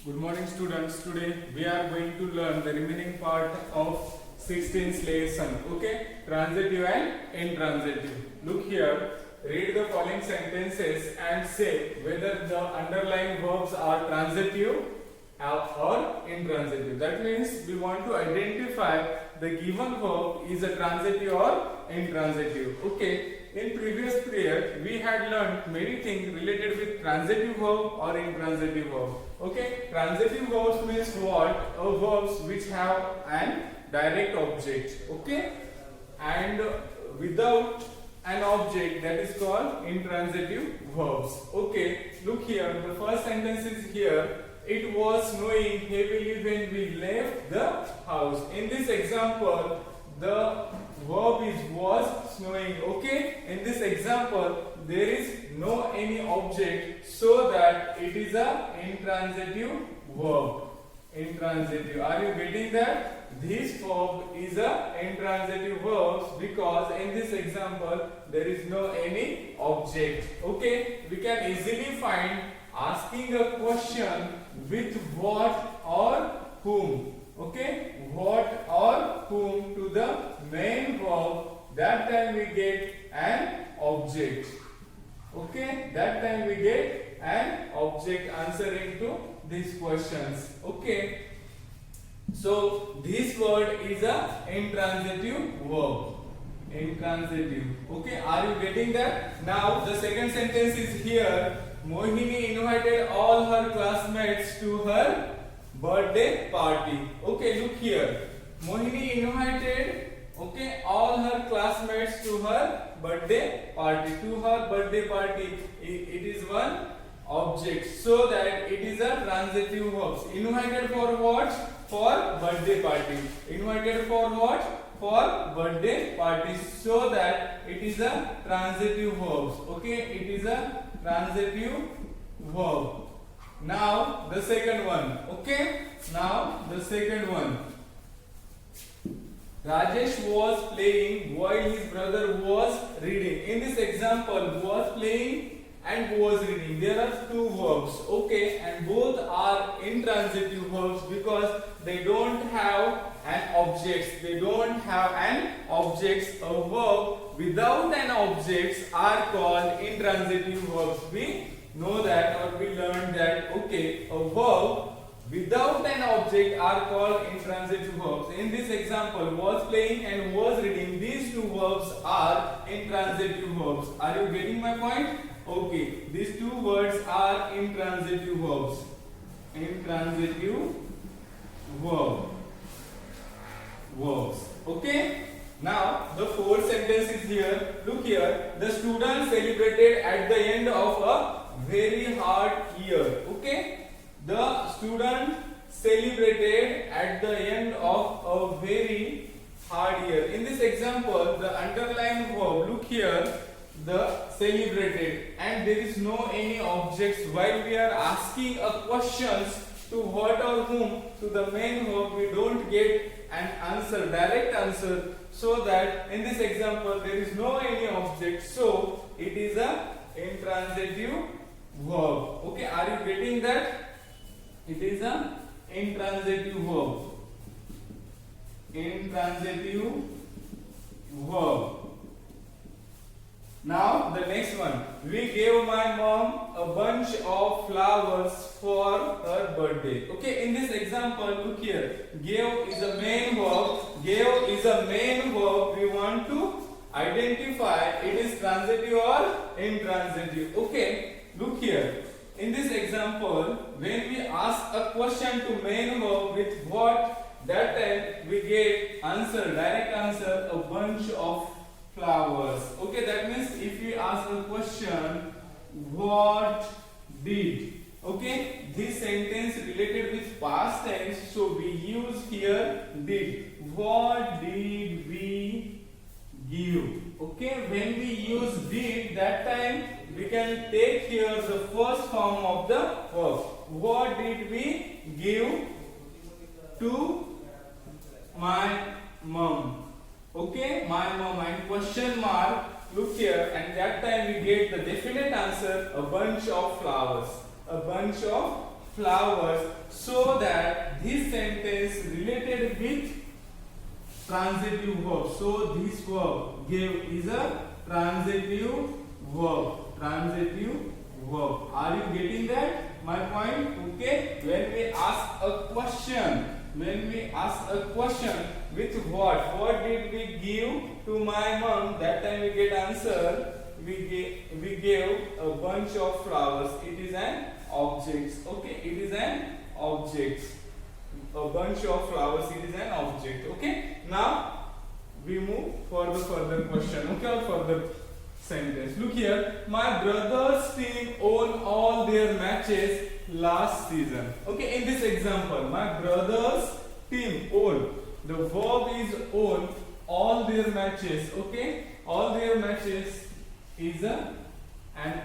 Good morning students. Today we are going to learn the remaining part of 16th lesson. Okay, transitive and intransitive. Look here, read the following sentences and say whether the underlying verbs are transitive or intransitive. That means we want to identify the given verb is a transitive or intransitive. Okay. In previous period, we had learned many things related with transitive verb or intransitive verb. Okay, transitive verbs means what? Verbs which have an direct object. Okay, and without an object, that is called intransitive verbs. Okay, look here. The first sentence is here. It was snowing heavily when we left the house. In this example, the verb is was snowing. Okay, in this example there is no any object, so that it is a intransitive verb. Intransitive. Are you getting that? This verb is a intransitive verb because in this example there is no any object. Okay, we can easily find asking a question with what or whom. Okay, what or whom to the main verb, that time we get an object. Okay, that time we get an object answering to these questions. Okay, so this word is a intransitive verb. Intransitive. Okay, are you getting that? Now the second sentence is here. Mohini invited all her classmates to her birthday party. Okay, look here. Mohini invited, okay, all her classmates to her birthday party. To her birthday party, it is one object, so that it is a transitive verb. Invited for what? For birthday party. Invited for what? For birthday party. So that it is a transitive verb. Okay, it is a transitive verb. Now the second one. Okay, now the second one. Rajesh was playing while his brother was reading. In this example, was playing and was reading. There are two verbs. Okay, and both are intransitive verbs because they don't have an object. They don't have an object. A verb without an object are called intransitive verbs. We know that, or we learned that. Okay, a verb without an object are called intransitive verbs. In this example, was playing and was reading, these two verbs are intransitive verbs. Are you getting my point? Okay, these two words are intransitive verbs. Intransitive verbs. Okay. Now the fourth sentence is here. Look here. The students celebrated at the end of a very hard year. Okay, the student celebrated at the end of a very hard year. In this example, the underlying verb, look here, the celebrated, and there is no any objects. While we are asking a questions to what or whom, to the main verb, we don't get an answer, direct answer, so that in this example there is no any object, so it is a intransitive verb. Okay, are you getting that? It is a intransitive verb. Intransitive verb. Now the next one. We gave my mom a bunch of flowers for her birthday. Okay, in this example, look here. Gave is a main verb. Gave is a main verb. We want to identify it is transitive or intransitive. Okay, look here. In this example, when we ask a question to main verb with what, that time we get answer, direct answer, a bunch of flowers. Okay, that means if we ask a question, what did? Okay, this sentence related with past tense, so we use here did. What did we give? Okay, when we use did, that time we can take here the first form of the verb. What did we give to my mom? Okay, my mom, and question mark, look here, and that time we get the definite answer, a bunch of flowers. A bunch of flowers, so that this sentence related with transitive verb. So this verb gave is a transitive verb. Transitive verb. Are you getting that? My point? Okay. When we ask a question, with what did we give to my mom? That time we get answer. We gave a bunch of flowers. It is an object. Okay. It is an object. A bunch of flowers. It is an object. Okay. Now we move for the further question. Okay, or further sentence. Look here. My brother's team won all their matches last season. Okay, in this example, my brother's team won. The verb is won all their matches. Okay, all their matches is an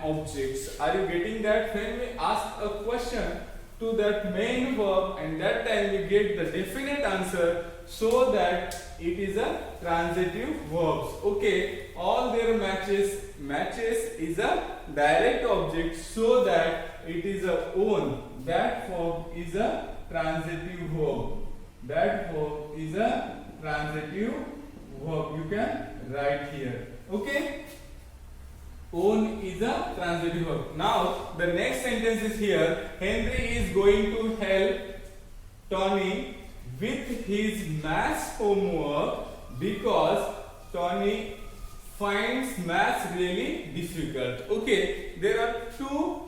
object. Are you getting that? When we ask a question to that main verb, and that time we get the definite answer, so that it is a transitive verbs. Okay, all their matches is a direct object, so that it is a own. That verb is a transitive verb. That verb is a transitive verb. You can write here. Okay, own is a transitive verb. Now the next sentence is here. Henry is going to help Tony with his maths homework because Tony finds maths really difficult. Okay, there are two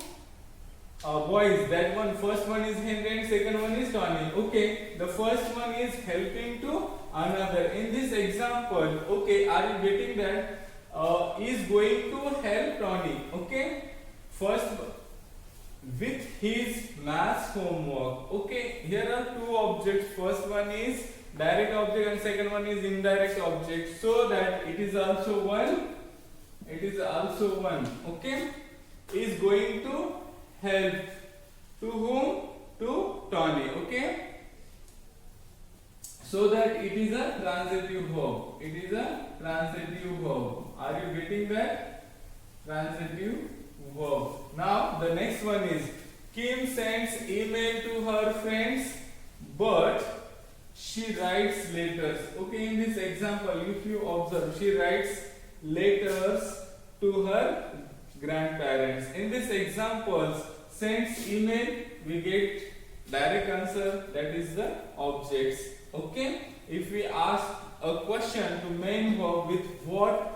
boys. That one, first one is Henry and second one is Tony. Okay, the first one is helping to another. In this example, okay, are you getting that? Is going to help Tony. Okay, first with his maths homework. Okay, here are two objects. First one is direct object and second one is indirect object, so that it is also one. It is also one. Okay, is going to help to whom? To Tony. Okay, so that it is a transitive verb. It is a transitive verb. Are you getting that? Transitive verb. Now the next one is Kim sends email to her friends, but she writes letters. Okay, in this example, if you observe, she writes letters to her grandparents. In this example, sends email, we get direct answer, that is the objects. Okay, if we ask a question to main verb with what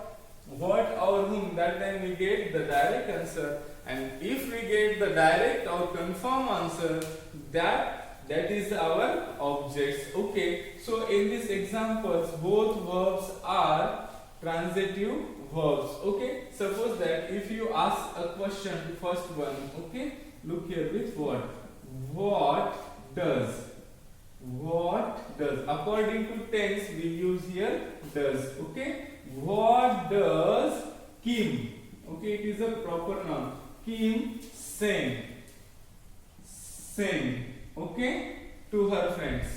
or whom, that time we get the direct answer, and if we get the direct or confirm answer, that is our objects. Okay, so in these examples both verbs are transitive verbs. Okay, suppose that if you ask a question to first one, okay, look here with what does, according to tense we use here does. Okay, what does Kim, okay, it is a proper noun, Kim send, okay, to her friends,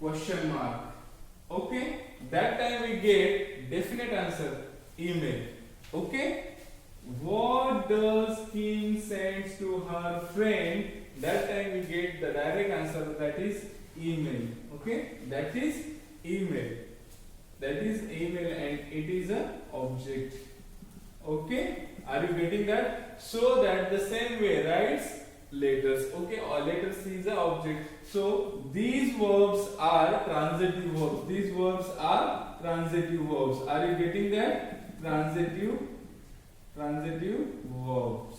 question mark. Okay, that time we get definite answer, email. Okay, what does Kim sends to her friend, that time we get the direct answer, that is email. Okay, that is email, and it is a object. Okay, are you getting that? So that the same way writes letters. Okay, or letters is a object. So these verbs are transitive verbs. These verbs are transitive verbs. Are you getting that? Transitive verbs.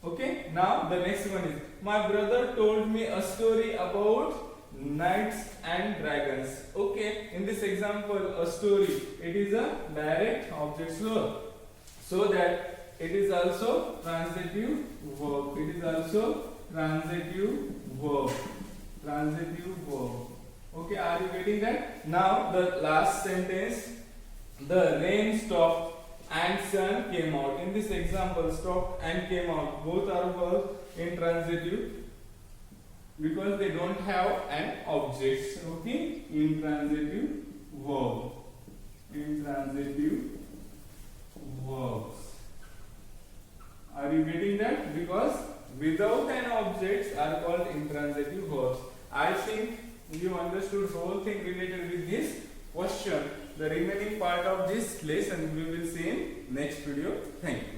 Okay, now the next one is my brother told me a story about knights and dragons. Okay, in this example, a story, it is a direct object, so that it is also transitive verb. It is also transitive verb. Okay, are you getting that? Now the last sentence, the rain stopped and sun came out. In this example, stopped and came out, both are verbs in transitive because they don't have an object. Okay, intransitive verb. Are you getting that? Because without an objects are called intransitive verbs. I think you understood whole thing related with this question. The remaining part of this lesson we will see in next video. Thank you.